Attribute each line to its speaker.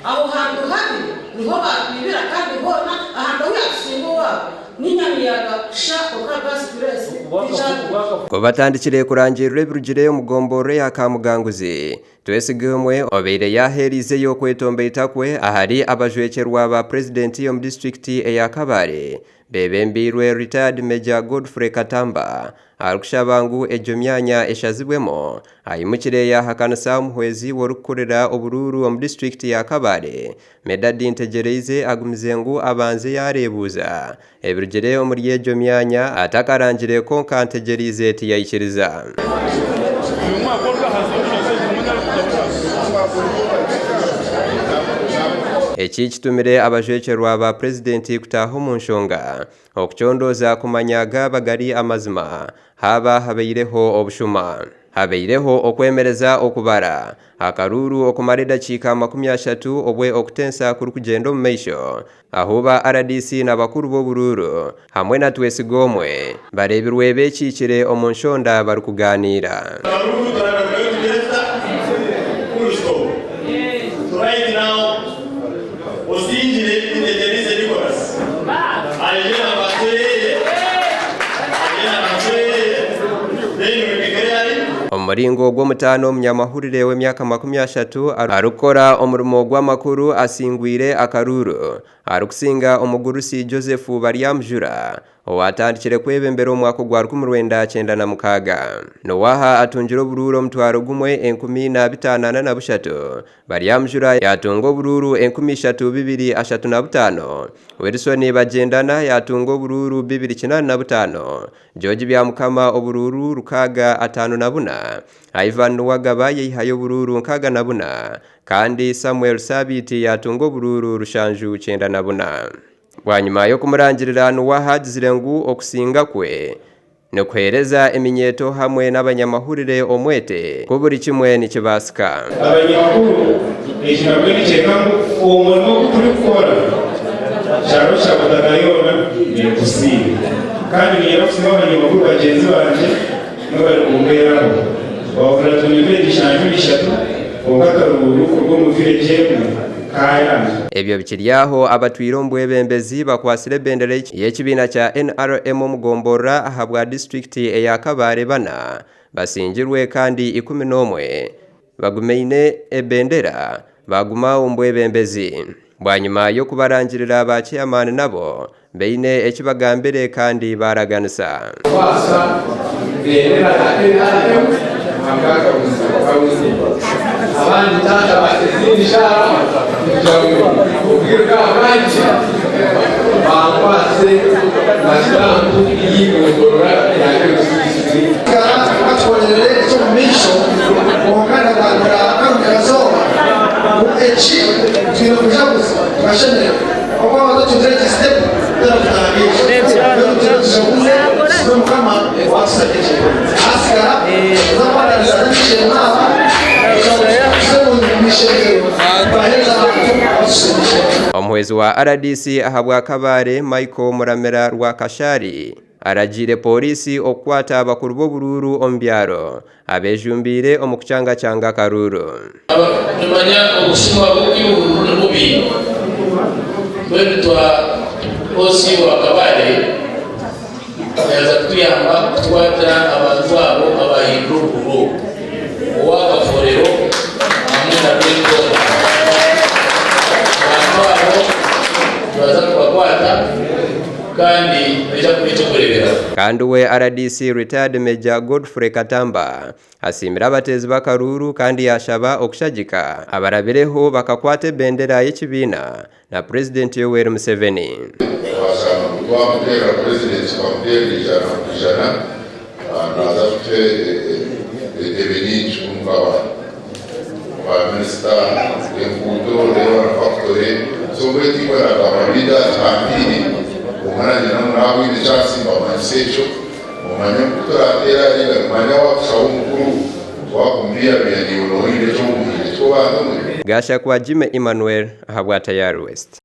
Speaker 1: aho hantu habi niho bakwibira kandi hona ahantu yasimbuwa n'inyamiyaga shako kabasi kurese
Speaker 2: ko batandikire kurangirira birugire umugombore yakamuganguzi twesigomwe obeire yaherize yo kwetombe itakwe ahari abajwekerwa ba president yo mu district ya Kabare bebembirwe retired Major Godfrey Katamba arukushabangu ejo myanya eshazibwemo ayimukire ya hakanasa muhwezi worukorera obururu mu district ya Kabare Medadi Ntegereze agumizengu abanze yarebuza ebirugire omuri ejo myanya atakarangire ko Ntegereze tiyayikiriza Eki kitumire abajwekerwa ba president kutaho mu nshonga okuchondoza kumanyaga bagari amazima haba habeireho obushuma habeireho okwemereza okubara akaruru okumarida chika 30 obwe okutensa kuri kugendo mu meisho ahuba RDC n'abakuru b'obururu hamwe na twesigomwe barebirwe bekikire omunshonda bari kuganira
Speaker 3: right now Osinjire Ntegereze Nicholas Alena Batweye
Speaker 2: Omuringo gw'omutano munyamahurire w'emyaka 30 arukora omurimo gw'amakuru asingwire akaruru arukusinga omugurusi Joseph Baryamjura owatandikire kwebembera omwaka gwa 1996 nowaha atunjiro bururu omutwaro gumwe 1053 Baryamjura yatungo bururu 13235 Wilson Bagendana yatungo bururu 285 George Byamukama obururu rukaga 54 Ivan Wagaba yihayo bururu 64 kandi Samuel Sabiti yatungo bururu rushanju 94 Wanyuma yo kumurangirira nuwahadzirengu okusinga kwe nokwereza eminyeto hamwe n'abanyamahurire omwete ko buri kimwe nikibasika
Speaker 3: abanyamahuru ejambo nicekango umuntu kuri gukora cyaro cyabadagayona ni kusiba kandi niyo kusima abanyamahuru bagenzi banje n'abari kumberaho bakora tunivedi shanju bishatu okakaruru kurwo muvire jemu
Speaker 2: ebyo bikiryaho abatwirombwe bembezi bakwasire bendere y'ekibina kya NRM mugombora ahabwa district ya Kabare bana basingirwe kandi 11 bagumeine ebendera baguma ombwe bembezi bwanyuma yo kubarangirira ba chairman nabo beine ekibagambere kandi baraganisa
Speaker 4: bendera ya NRM amgaga abandi tata batezindi shara ubwirwa abandi bakwase bashirambu yigorora yakwisisi
Speaker 5: batwongerere cyo misho ongana bandira kamerazoba echi tino kujabuza bashene oba watoto step tena kutangisha kama wasaje askara zamana zanishe mama
Speaker 2: Omwezi wa RDC ahabwa Kabare Michael Muramera Rwakashari aragire polisi okwata abakuru b'obururu ombyaro abejumbire omukuchanga changa karuru
Speaker 6: nyumanya obushuma bw'ubururu n'ububi twetwa polisi wa Kabare yaza kutuyamba kutwata abantu abo abahirubu owakaforero hamwe na bwiko abantu abo baza kubakwata kandi eja kubita kurebera
Speaker 2: kandi we RDC retired Major Godfrey Katamba asimira abatezi bakaruru kandi yashaba okushagika abarabireho bakakwate bendera y'ekibina na President Yoweri Museveni
Speaker 7: twamutera president kwamutera ijana nazafite ebeninji kumukaba kwa minister enkuto lewa factory sombe tikwera kamabida tambini umanya namunawe icyasi bamansecho umanya kutoratera ila umanya wakushawo mukuru wakumbia byani unohire cyo muhire cyo bantu
Speaker 2: Gasha kwa Jime Emmanuel ahabwa Tayari West.